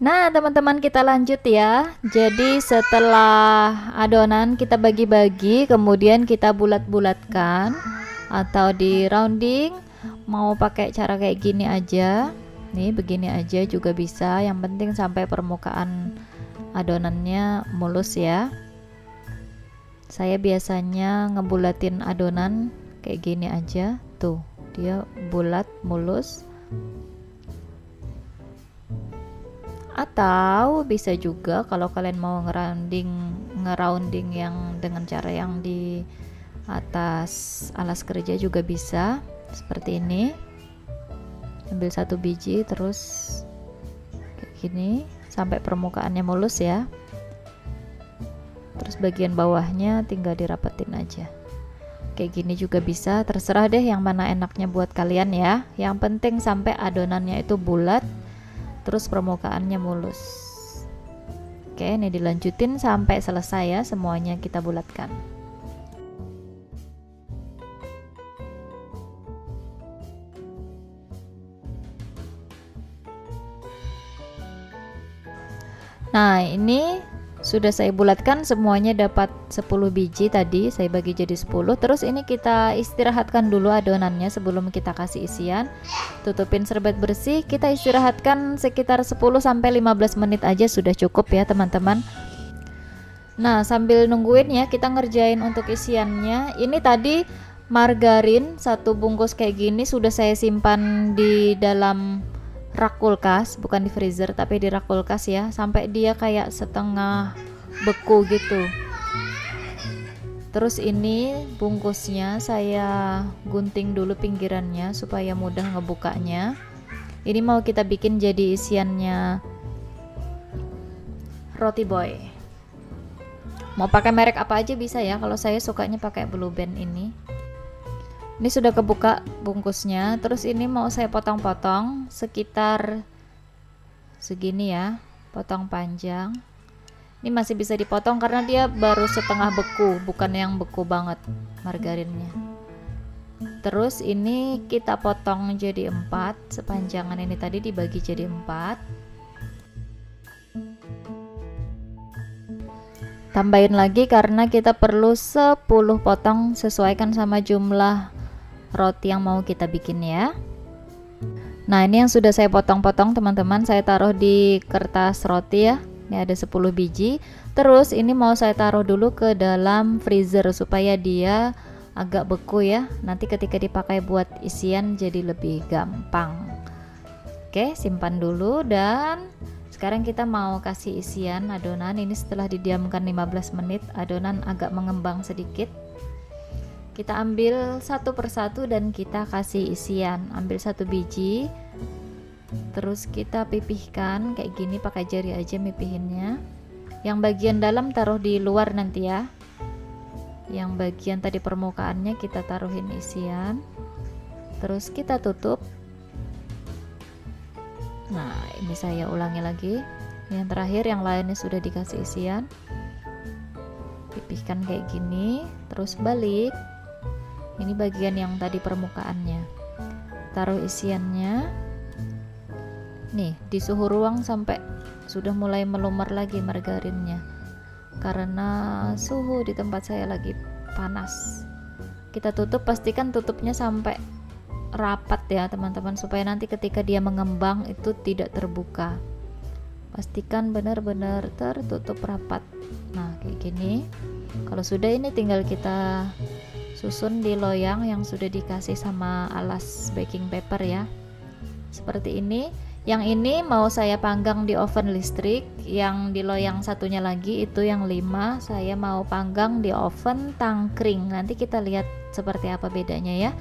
Nah, teman-teman, kita lanjut ya. Jadi setelah adonan kita bagi-bagi, kemudian kita bulat-bulatkan atau di rounding. Mau pakai cara kayak gini aja. Nih, begini aja juga bisa. Yang penting sampai permukaan adonannya mulus ya. Saya biasanya ngebulatin adonan kayak gini aja. Tuh, dia bulat, mulus. Atau bisa juga kalau kalian mau ngerounding yang dengan cara yang di atas alas kerja juga bisa, seperti ini. Ambil satu biji terus kayak gini sampai permukaannya mulus ya. Terus bagian bawahnya tinggal dirapetin aja. Kayak gini juga bisa, terserah deh yang mana enaknya buat kalian ya. Yang penting sampai adonannya itu bulat, terus permukaannya mulus. Oke, ini dilanjutin sampai selesai ya, semuanya kita bulatkan. Nah, ini sudah saya bulatkan semuanya, dapat 10 biji tadi saya bagi jadi 10. Terus ini kita istirahatkan dulu adonannya sebelum kita kasih isian. Tutupin serbet bersih, kita istirahatkan sekitar 10-15 menit aja sudah cukup ya teman-teman. Nah, sambil nungguin ya, kita ngerjain untuk isiannya. Ini tadi margarin satu bungkus kayak gini sudah saya simpan di dalam rak kulkas, bukan di freezer tapi di rak kulkas ya, sampai dia kayak setengah beku gitu. Terus ini bungkusnya saya gunting dulu pinggirannya supaya mudah ngebukanya. Ini mau kita bikin jadi isiannya roti boy. Mau pakai merek apa aja bisa ya, kalau saya sukanya pakai Blue Band ini. Ini sudah kebuka bungkusnya. Terus ini mau saya potong-potong sekitar segini ya, potong panjang. Ini masih bisa dipotong karena dia baru setengah beku, bukan yang beku banget margarinnya. Terus ini kita potong jadi 4, sepanjangan ini tadi dibagi jadi 4. Tambahin lagi karena kita perlu 10 potong, sesuaikan sama jumlah roti yang mau kita bikin ya. Nah, ini yang sudah saya potong-potong teman-teman, saya taruh di kertas roti ya. Ini ada 10 biji. Terus ini mau saya taruh dulu ke dalam freezer supaya dia agak beku ya. Nanti ketika dipakai buat isian jadi lebih gampang. Oke, simpan dulu. Dan sekarang kita mau kasih isian adonan. Ini setelah didiamkan 15 menit, adonan agak mengembang sedikit. Kita ambil satu persatu dan kita kasih isian. Ambil satu biji, terus kita pipihkan kayak gini, pakai jari aja mipihinnya. Yang bagian dalam taruh di luar nanti ya. Yang bagian tadi permukaannya kita taruhin isian. Terus kita tutup. Nah, ini saya ulangi lagi. Yang terakhir, yang lainnya sudah dikasih isian. Pipihkan kayak gini, terus balik. Ini bagian yang tadi permukaannya. Taruh isiannya. Nih, di suhu ruang sampai sudah mulai melumar lagi margarinnya. Karena suhu di tempat saya lagi panas. Kita tutup, pastikan tutupnya sampai rapat ya teman-teman, supaya nanti ketika dia mengembang itu tidak terbuka. Pastikan benar-benar tertutup rapat. Nah, kayak gini. Kalau sudah, ini tinggal kita susun di loyang yang sudah dikasih sama alas baking paper ya, seperti ini. Yang ini mau saya panggang di oven listrik, yang di loyang satunya lagi itu yang 5 saya mau panggang di oven tangkring. Nanti kita lihat seperti apa bedanya ya.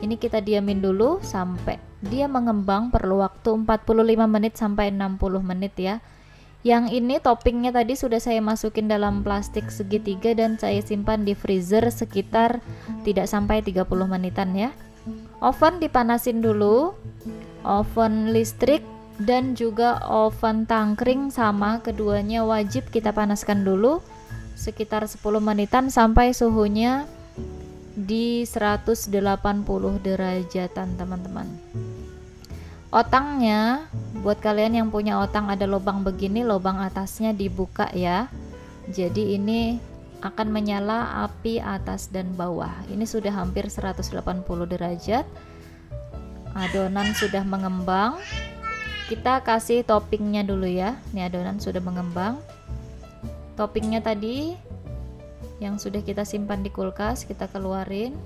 Ini kita diamin dulu sampai dia mengembang, perlu waktu 45 menit sampai 60 menit ya. Yang ini toppingnya tadi sudah saya masukin dalam plastik segitiga dan saya simpan di freezer sekitar tidak sampai 30 menitan ya. Oven dipanasin dulu, oven listrik dan juga oven tangkring sama, keduanya wajib kita panaskan dulu sekitar 10 menitan sampai suhunya di 180 derajatan teman-teman. Otangnya, buat kalian yang punya otang ada lubang begini, lubang atasnya dibuka ya. Jadi ini akan menyala api atas dan bawah. Ini sudah hampir 180 derajat. Adonan sudah mengembang. Kita kasih toppingnya dulu ya. Ini adonan sudah mengembang. Toppingnya tadi yang sudah kita simpan di kulkas kita keluarin.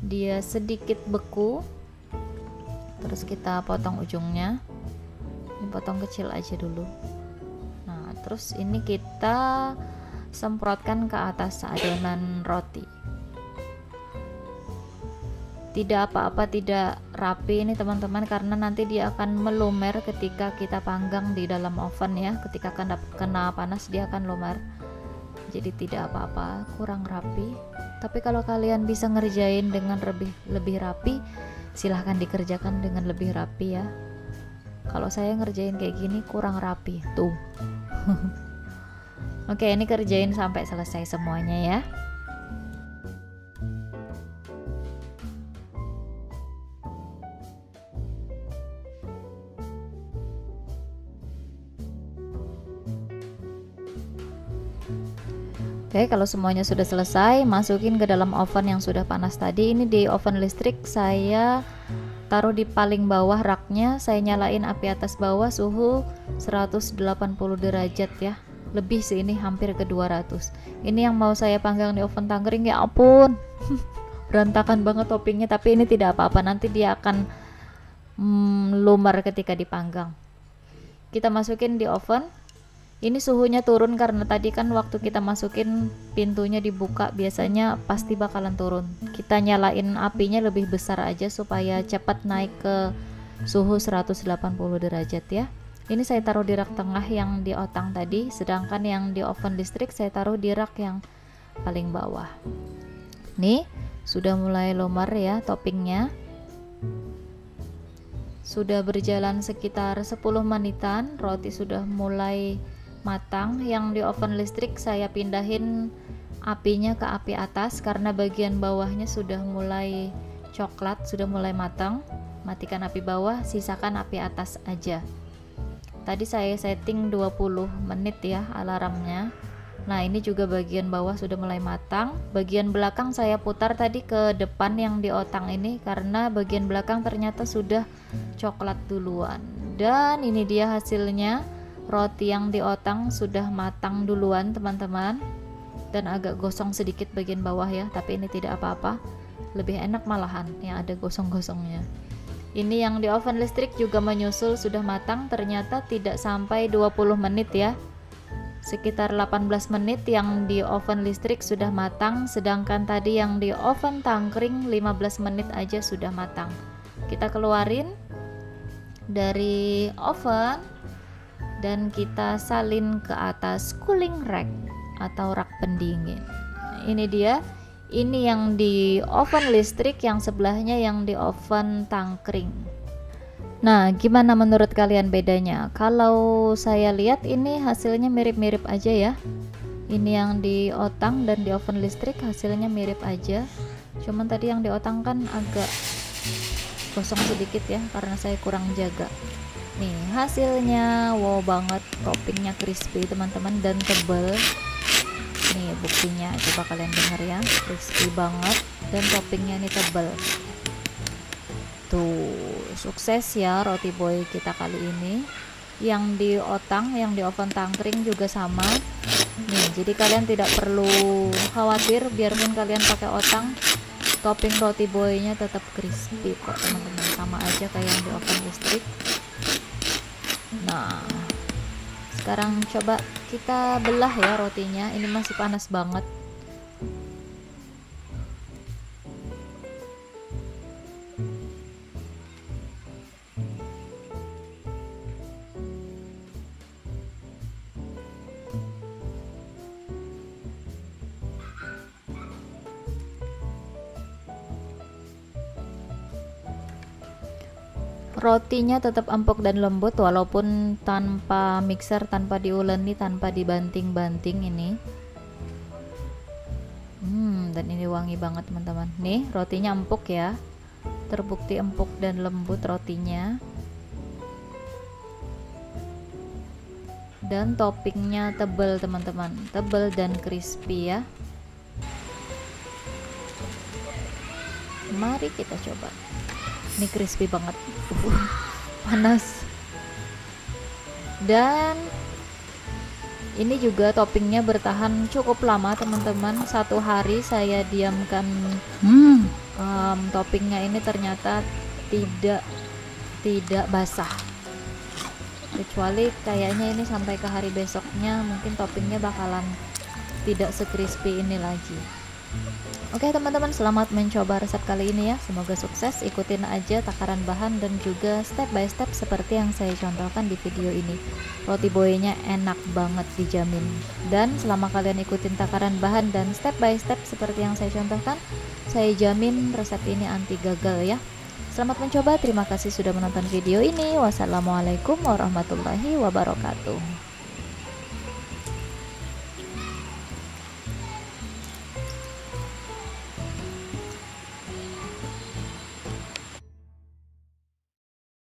Dia sedikit beku. Terus kita potong ujungnya. Ini potong kecil aja dulu. Nah, terus ini kita semprotkan ke atas adonan roti. Tidak apa-apa tidak rapi ini teman-teman, karena nanti dia akan melumer ketika kita panggang di dalam oven ya. Ketika kena panas dia akan lumer. Jadi tidak apa-apa kurang rapi. Tapi kalau kalian bisa ngerjain dengan lebih rapi, silahkan dikerjakan dengan lebih rapi ya. Kalau saya ngerjain kayak gini kurang rapi tuh. Oke, ini kerjain sampai selesai semuanya ya. Oke, kalau semuanya sudah selesai, masukin ke dalam oven yang sudah panas tadi. Ini di oven listrik, saya taruh di paling bawah raknya. Saya nyalain api atas bawah, suhu 180 derajat ya. Lebih sih, ini hampir ke 200. Ini yang mau saya panggang di oven tangkring, ya ampun. Berantakan banget toppingnya, tapi ini tidak apa-apa. Nanti dia akan lumer ketika dipanggang. Kita masukin di oven. Ini suhunya turun karena tadi kan waktu kita masukin pintunya dibuka, biasanya pasti bakalan turun. Kita nyalain apinya lebih besar aja supaya cepat naik ke suhu 180 derajat ya. Ini saya taruh di rak tengah yang di otang tadi, sedangkan yang di oven listrik saya taruh di rak yang paling bawah. Nih, sudah mulai lumer ya toppingnya. Sudah berjalan sekitar 10 menitan, roti sudah mulai matang. Yang di oven listrik saya pindahin apinya ke api atas karena bagian bawahnya sudah mulai coklat, sudah mulai matang. Matikan api bawah, sisakan api atas aja. Tadi saya setting 20 menit ya alarmnya. Nah, ini juga bagian bawah sudah mulai matang. Bagian belakang saya putar tadi ke depan yang di otang ini karena bagian belakang ternyata sudah coklat duluan. Dan ini dia hasilnya. Roti yang di otang sudah matang duluan teman-teman, dan agak gosong sedikit bagian bawah ya, tapi ini tidak apa-apa, lebih enak malahan yang ada gosong-gosongnya. Ini yang di oven listrik juga menyusul sudah matang, ternyata tidak sampai 20 menit ya, sekitar 18 menit yang di oven listrik sudah matang, sedangkan tadi yang di oven tangkring 15 menit aja sudah matang. Kita keluarin dari oven dan kita salin ke atas cooling rack atau rak pendingin. Nah, ini dia, ini yang di oven listrik, yang sebelahnya yang di oven tangkring. Nah, gimana menurut kalian bedanya? Kalau saya lihat ini hasilnya mirip-mirip aja ya. Ini yang di otang dan di oven listrik hasilnya mirip aja. Cuman tadi yang di otang kan agak gosong sedikit ya karena saya kurang jaga. Nih hasilnya wow banget, toppingnya crispy teman-teman dan tebal. Nih buktinya, coba kalian dengar ya, crispy banget dan toppingnya ini tebal. Tuh sukses ya roti boy kita kali ini. Yang di otang, yang di oven tangkring juga sama. Nih jadi kalian tidak perlu khawatir, biarpun kalian pakai otang, topping roti boynya tetap crispy kok teman-teman, sama aja kayak yang di oven listrik. Nah, sekarang coba kita belah ya rotinya. Ini masih panas banget. Rotinya tetap empuk dan lembut walaupun tanpa mixer, tanpa diuleni, tanpa dibanting-banting ini. Dan ini wangi banget teman-teman. Nih rotinya empuk ya, terbukti empuk dan lembut rotinya. Dan toppingnya tebal teman-teman, tebal dan crispy ya. Mari kita coba. Ini crispy banget. Panas. Dan ini juga toppingnya bertahan cukup lama teman-teman. 1 hari saya diamkan. Toppingnya ini ternyata tidak basah, kecuali kayaknya ini sampai ke hari besoknya mungkin toppingnya bakalan tidak se-crispy ini lagi. Oke teman-teman, selamat mencoba resep kali ini ya, semoga sukses. Ikutin aja takaran bahan dan juga step by step seperti yang saya contohkan di video ini. Roti boynya enak banget, dijamin. Dan selama kalian ikutin takaran bahan dan step by step seperti yang saya contohkan, saya jamin resep ini anti gagal ya. Selamat mencoba, terima kasih sudah menonton video ini. Wassalamualaikum warahmatullahi wabarakatuh.